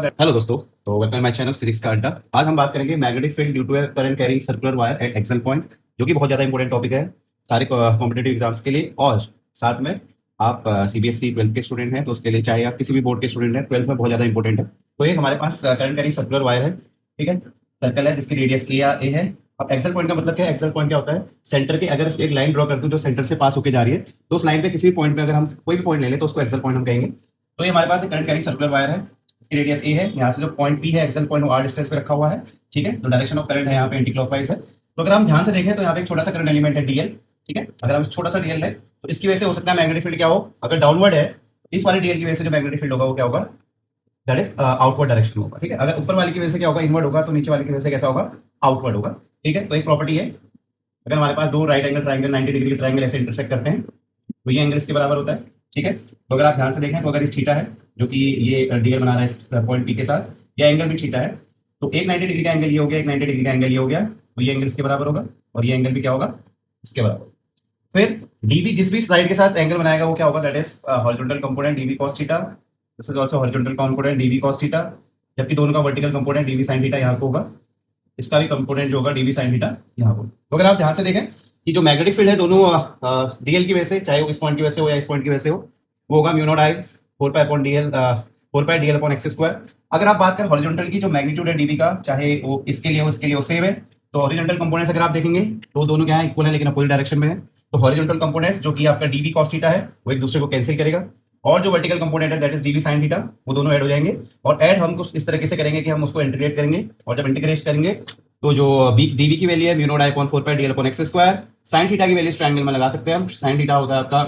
Hello दोस्तों। तो welcome my channel physics का अड्डा। आज हम बात करेंगे magnetic field due to a current carrying circular wire at axial point, जो कि बहुत ज़्यादा इंपॉर्टेंट टॉपिक है सारे कॉम्पिटेटिव एग्जाम्स के लिए। और साथ में आप सीबीएसई ट्वेल्थ के स्टूडेंट हैं तो उसके लिए, चाहे आप किसी भी बोर्ड के स्टूडेंट हैं, ट्वेल्थ में बहुत ज़्यादा इंपॉर्टेंट है। तो ये हमारे पास करंट कैरिंग सर्कुलर वायर है, ठीक है। सर्कल है जिसकी रेडियस ए है। अब एक्सल पॉइंट का मतलब क्या है? एक्सल पॉइंट क्या होता है? सेंटर के अगर एक लाइन ड्रॉ कर दूं जो सेंटर से पास होकर जा रही है, तो उस लाइन पे किसी भी पॉइंट पे अगर हम कोई भी पॉइंट ले लें तो उसको एक्सल पॉइंट हम कहेंगे। तो ये हमारे पास एक करंट कैरिंग सर्कुलर वायर है, इसकी रेडियस ए है। यहाँ से जो पॉइंट पी है, एक्सल पॉइंट, वो आर डिस्टेंस पे रखा हुआ है, ठीक है। तो डायरेक्शन ऑफ करंट है यहाँ पे एंटी क्लॉकवाइज है। तो अगर हम ध्यान से देखें तो यहाँ पे एक छोटा सा करंट एलिमेंट है डीएल, ठीक है। अगर हम छोटा सा डीएल लें तो इसकी वजह से हो सकता है मैग्नेटिक फील्ड क्या हो, अगर डाउनवर्ड है इस वाली डीएल की वजह से जो मैग्नेटिक फील्ड होगा वो क्या होगा, दैट इज आउटवर्ड डायरेक्शन होगा, ठीक है। अगर ऊपर वाली की वजह से क्या होगा, इनवर्ड होगा, तो नीचे वाली की वजह से कैसा होगा, आउटवर्ड होगा, ठीक है। तो एक प्रॉपर्टी है, अगर हमारे पास दो राइट एंगल ट्राइंगल 90 डिग्री के ट्राइंगल ऐसे इंटरसेक्ट करते हैं तो ये एंगल इसके बराबर होता है, ठीक है। तो अगर आप ध्यान से देखें तो अगर इस थीटा है जो कि ये डीएल बना रहा है इस पॉइंट पी के साथ, यह एंगल भी थीटा है, तो एक 90 डिग्री का एंगल ये हो गया, एक 90 डिग्री का एंगल ये हो गया, तो ये एंगल इसके बराबर होगा और ये एंगल भी क्या होगा, इसके बराबर। फिर डीबी जिस भी साइड के साथ एंगल बनाएगा वो क्या होगा, that is horizontal component dB cos theta. This is also horizontal component dB cos theta, जबकि दोनों का vertical component dB sine theta यहाँ पे होगा, इसका भी कंपोनेंट जो होगा डीबी साइन थीटा यहाँ पर। तो अगर आप ध्यान से देखें कि जो मैग्नेटिक फील्ड है दोनों डीएल की वजह से, चाहे वो इस पॉइंट की वजह से हो या इस पॉइंट की वजह से हो, वो होगा म्यू नॉट आई 4 pi upon DL 4 pi dl upon x square. अगर आप बात करें हॉरिजॉन्टल की, जो मैग्नीट्यूड है डीबी का, चाहे वो इसके लिए हो इसके लिए हो, सेम है। तो हॉरिजॉन्टल कंपोनेंट्स अगर आप देखेंगे तो दोनों क्या है, इक्वल है, लेकिन अपोजिट डायरेक्शन में है। तो हॉरिजॉन्टल कंपोनेंट्स जो कि आपका डीबी कॉस थीटा है वो एक दूसरे को कैंसिल करेगा, और जो वर्टिकल कंपोनेंट है that is dB sine theta, वो दोनों ऐड हो जाएंगे। और ऐड हम कुछ इस तरीके से करेंगे कि हम उसको इंटीग्रेट करेंगे, और जब इंटीग्रेट करेंगे तो जो डीबी की वैल्यू है mu naught I upon 4 pi dl upon x square, sine theta की वैल्यू ट्रायंगल में लगा सकते हैं हम। साइन थीटा होता है आपका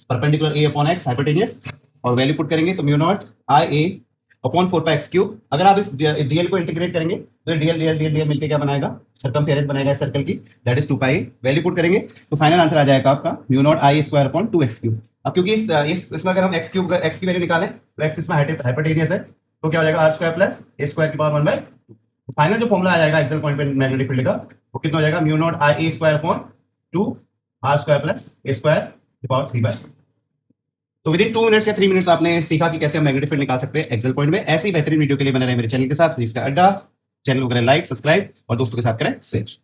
perpendicular A upon x hypotenuse, और वैल्यू पुट करेंगे तो mu naught I A upon 4 pi x cube. अगर आप इस डीएल को इंटीग्रेट करेंगे तो डीएल डीएल डीएल डीएल मिलकर क्या बनाएगा, सर्कमफेरेंस बनाएगा इस सर्कल की, that is 2 pi. Value put करेंगे तो फाइनल आंसर आ जाएगा आपका म्यू नॉट आई स्क्वायर अपॉन 2 एक्स क्यूब। अब क्योंकि इसमें अगर हम एक्स क्यूब एक्स की वैल्यू निकालें तो एक्स इसमें हाइपोटेनियस है, तो क्या हो जाएगा, R square plus A square की पावर 1 बाय। फाइनल जो फॉर्मुला आ जाएगा एक्सल पॉइंट पे मैग्नेटिक फील्ड का, वो कितना हो जाएगा, mu naught I A square upon 2 R square plus A square की पावर 3 बाय। तो विद इन 2 मिनट्स या 3 मिनट्स आपने सीखा कि कैसे हम मैग्नेटिक फील्ड निकाल सकते हैं एक्सल पॉइंट में। ऐसी बेहतरीन वीडियो के लिए बने रहे मेरे चैनल के साथ, फिजिक्स का अड्डा। चैनल को करें लाइक, सब्सक्राइब और दोस्तों के साथ करें शेयर।